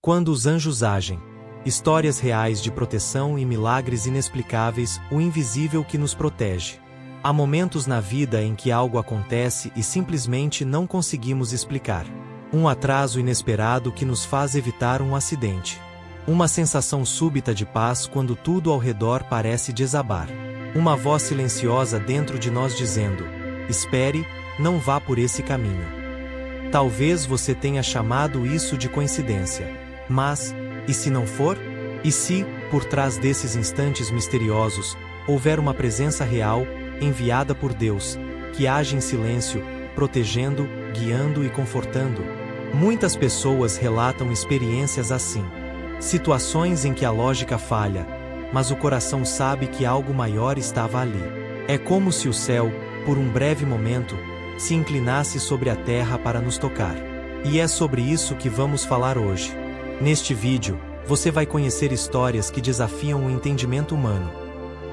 Quando os anjos agem, histórias reais de proteção e milagres inexplicáveis, o invisível que nos protege. Há momentos na vida em que algo acontece e simplesmente não conseguimos explicar. Um atraso inesperado que nos faz evitar um acidente. Uma sensação súbita de paz quando tudo ao redor parece desabar. Uma voz silenciosa dentro de nós dizendo: espere, não vá por esse caminho. Talvez você tenha chamado isso de coincidência. Mas, e se não for? E se, por trás desses instantes misteriosos, houver uma presença real, enviada por Deus, que age em silêncio, protegendo, guiando e confortando? Muitas pessoas relatam experiências assim. Situações em que a lógica falha, mas o coração sabe que algo maior estava ali. É como se o céu, por um breve momento, se inclinasse sobre a terra para nos tocar. E é sobre isso que vamos falar hoje. Neste vídeo, você vai conhecer histórias que desafiam o entendimento humano.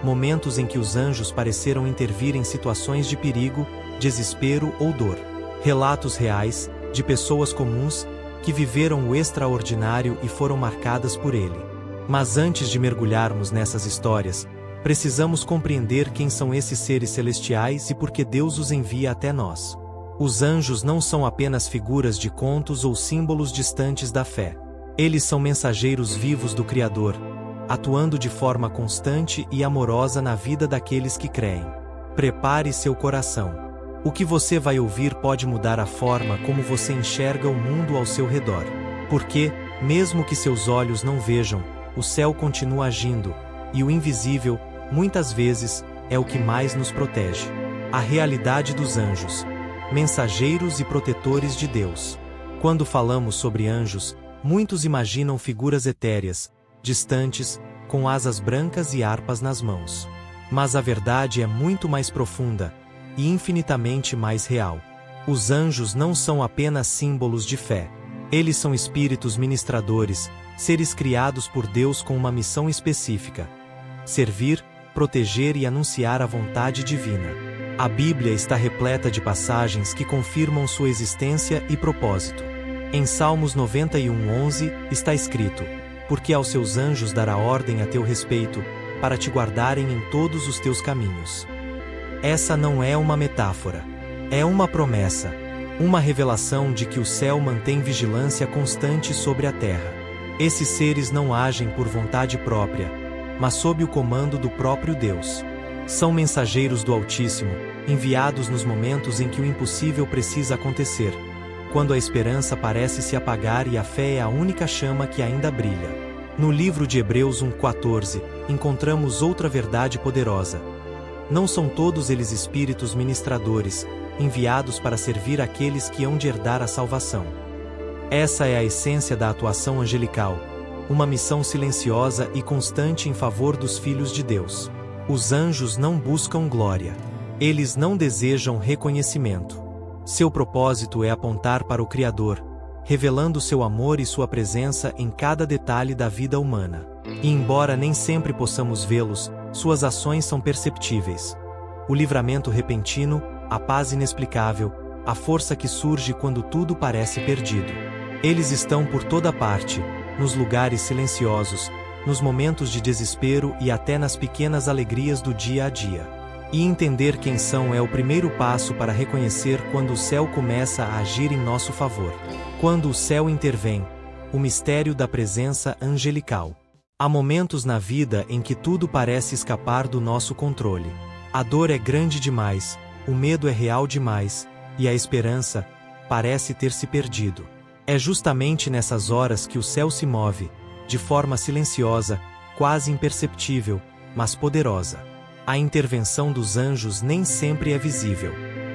Momentos em que os anjos pareceram intervir em situações de perigo, desespero ou dor. Relatos reais, de pessoas comuns, que viveram o extraordinário e foram marcadas por ele. Mas antes de mergulharmos nessas histórias, precisamos compreender quem são esses seres celestiais e por que Deus os envia até nós. Os anjos não são apenas figuras de contos ou símbolos distantes da fé. Eles são mensageiros vivos do Criador, atuando de forma constante e amorosa na vida daqueles que creem. Prepare seu coração. O que você vai ouvir pode mudar a forma como você enxerga o mundo ao seu redor. Porque, mesmo que seus olhos não vejam, o céu continua agindo, e o invisível, muitas vezes, é o que mais nos protege. A realidade dos anjos. Mensageiros e protetores de Deus. Quando falamos sobre anjos, muitos imaginam figuras etéreas, distantes, com asas brancas e harpas nas mãos. Mas a verdade é muito mais profunda e infinitamente mais real. Os anjos não são apenas símbolos de fé. Eles são espíritos ministradores, seres criados por Deus com uma missão específica: servir, proteger e anunciar a vontade divina. A Bíblia está repleta de passagens que confirmam sua existência e propósito. Em Salmos 91:11, está escrito: porque aos seus anjos dará ordem a teu respeito, para te guardarem em todos os teus caminhos. Essa não é uma metáfora. É uma promessa. Uma revelação de que o céu mantém vigilância constante sobre a terra. Esses seres não agem por vontade própria, mas sob o comando do próprio Deus. São mensageiros do Altíssimo, enviados nos momentos em que o impossível precisa acontecer, quando a esperança parece se apagar e a fé é a única chama que ainda brilha. No livro de Hebreus 1:14, encontramos outra verdade poderosa. Não são todos eles espíritos ministradores, enviados para servir aqueles que hão de herdar a salvação. Essa é a essência da atuação angelical, uma missão silenciosa e constante em favor dos filhos de Deus. Os anjos não buscam glória. Eles não desejam reconhecimento. Seu propósito é apontar para o Criador, revelando seu amor e sua presença em cada detalhe da vida humana. E embora nem sempre possamos vê-los, suas ações são perceptíveis. O livramento repentino, a paz inexplicável, a força que surge quando tudo parece perdido. Eles estão por toda parte, nos lugares silenciosos, nos momentos de desespero e até nas pequenas alegrias do dia a dia. E entender quem são é o primeiro passo para reconhecer quando o céu começa a agir em nosso favor. Quando o céu intervém, o mistério da presença angelical. Há momentos na vida em que tudo parece escapar do nosso controle. A dor é grande demais, o medo é real demais, e a esperança parece ter se perdido. É justamente nessas horas que o céu se move, de forma silenciosa, quase imperceptível, mas poderosa. A intervenção dos anjos nem sempre é visível.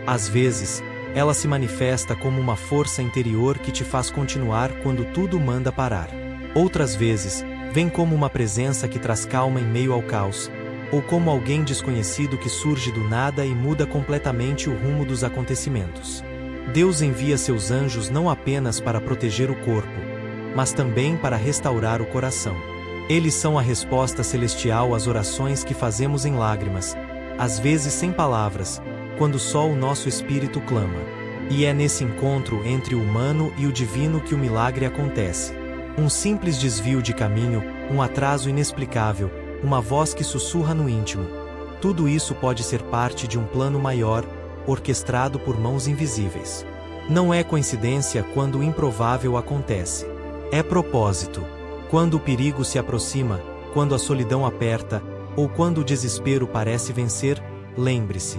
Às vezes, ela se manifesta como uma força interior que te faz continuar quando tudo manda parar. Outras vezes, vem como uma presença que traz calma em meio ao caos, ou como alguém desconhecido que surge do nada e muda completamente o rumo dos acontecimentos. Deus envia seus anjos não apenas para proteger o corpo, mas também para restaurar o coração. Eles são a resposta celestial às orações que fazemos em lágrimas, às vezes sem palavras, quando só o nosso espírito clama. E é nesse encontro entre o humano e o divino que o milagre acontece. Um simples desvio de caminho, um atraso inexplicável, uma voz que sussurra no íntimo. Tudo isso pode ser parte de um plano maior, orquestrado por mãos invisíveis. Não é coincidência quando o improvável acontece. É propósito. Quando o perigo se aproxima, quando a solidão aperta, ou quando o desespero parece vencer, lembre-se: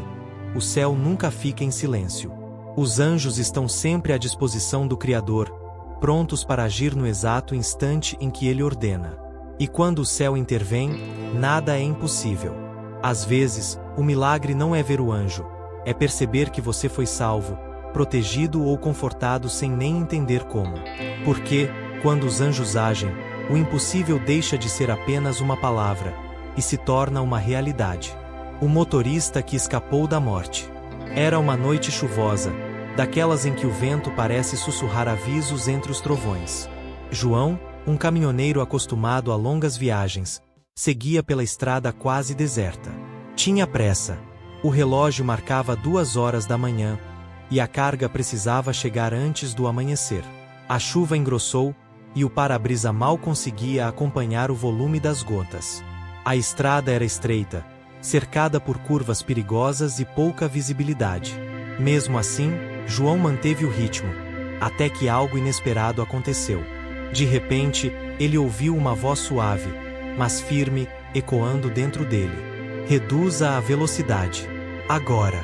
o céu nunca fica em silêncio. Os anjos estão sempre à disposição do Criador, prontos para agir no exato instante em que ele ordena. E quando o céu intervém, nada é impossível. Às vezes, o milagre não é ver o anjo, é perceber que você foi salvo, protegido ou confortado sem nem entender como. Porque, quando os anjos agem, o impossível deixa de ser apenas uma palavra e se torna uma realidade. O motorista que escapou da morte. Era uma noite chuvosa, daquelas em que o vento parece sussurrar avisos entre os trovões. João, um caminhoneiro acostumado a longas viagens, seguia pela estrada quase deserta. Tinha pressa. O relógio marcava 2 horas da manhã, e a carga precisava chegar antes do amanhecer. A chuva engrossou, e o para-brisa mal conseguia acompanhar o volume das gotas. A estrada era estreita, cercada por curvas perigosas e pouca visibilidade. Mesmo assim, João manteve o ritmo, até que algo inesperado aconteceu. De repente, ele ouviu uma voz suave, mas firme, ecoando dentro dele. Reduza a velocidade. Agora.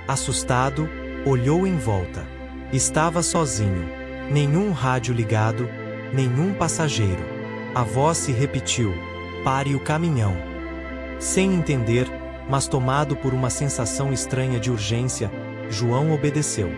Assustado, olhou em volta. Estava sozinho. Nenhum rádio ligado, nenhum passageiro. A voz se repetiu: pare o caminhão. Sem entender, mas tomado por uma sensação estranha de urgência, João obedeceu.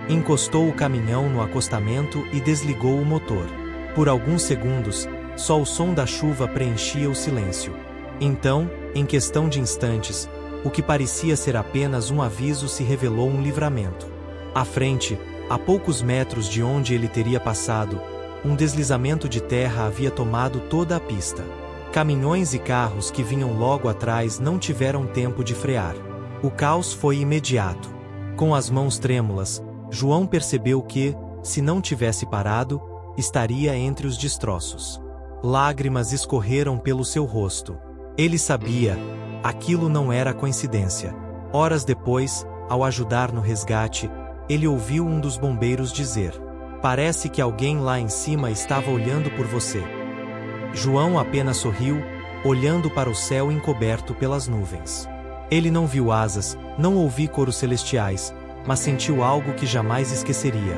Encostou o caminhão no acostamento e desligou o motor. Por alguns segundos, só o som da chuva preenchia o silêncio. Então, em questão de instantes, o que parecia ser apenas um aviso se revelou um livramento. À frente, a poucos metros de onde ele teria passado, um deslizamento de terra havia tomado toda a pista. Caminhões e carros que vinham logo atrás não tiveram tempo de frear. O caos foi imediato. Com as mãos trêmulas, João percebeu que, se não tivesse parado, estaria entre os destroços. Lágrimas escorreram pelo seu rosto. Ele sabia, aquilo não era coincidência. Horas depois, ao ajudar no resgate, ele ouviu um dos bombeiros dizer: parece que alguém lá em cima estava olhando por você. João apenas sorriu, olhando para o céu encoberto pelas nuvens. Ele não viu asas, não ouviu coros celestiais, mas sentiu algo que jamais esqueceria: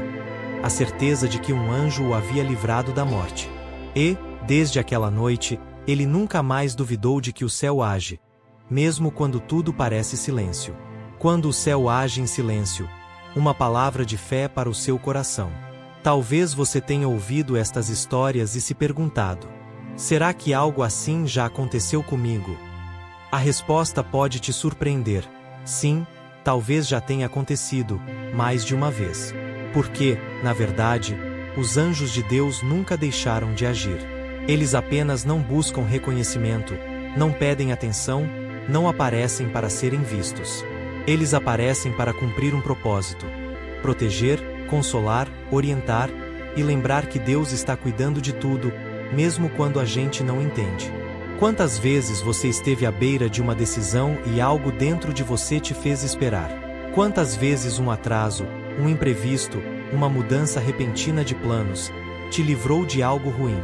a certeza de que um anjo o havia livrado da morte. E, desde aquela noite, ele nunca mais duvidou de que o céu age, mesmo quando tudo parece silêncio. Quando o céu age em silêncio, uma palavra de fé para o seu coração. Talvez você tenha ouvido estas histórias e se perguntado: será que algo assim já aconteceu comigo? A resposta pode te surpreender. Sim, talvez já tenha acontecido, mais de uma vez. Porque, na verdade, os anjos de Deus nunca deixaram de agir. Eles apenas não buscam reconhecimento, não pedem atenção, não aparecem para serem vistos. Eles aparecem para cumprir um propósito: proteger, consolar, orientar e lembrar que Deus está cuidando de tudo, mesmo quando a gente não entende. Quantas vezes você esteve à beira de uma decisão e algo dentro de você te fez esperar? Quantas vezes um atraso, um imprevisto, uma mudança repentina de planos, te livrou de algo ruim?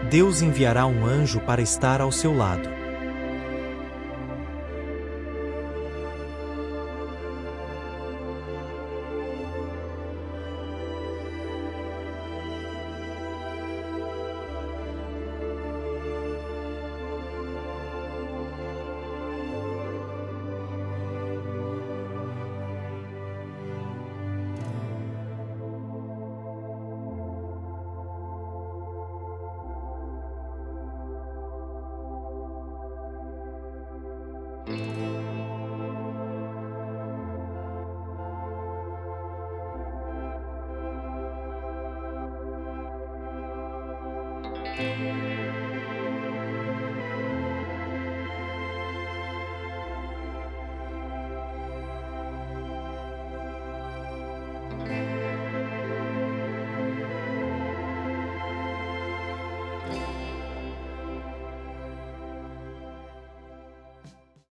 Deus enviará um anjo para estar ao seu lado.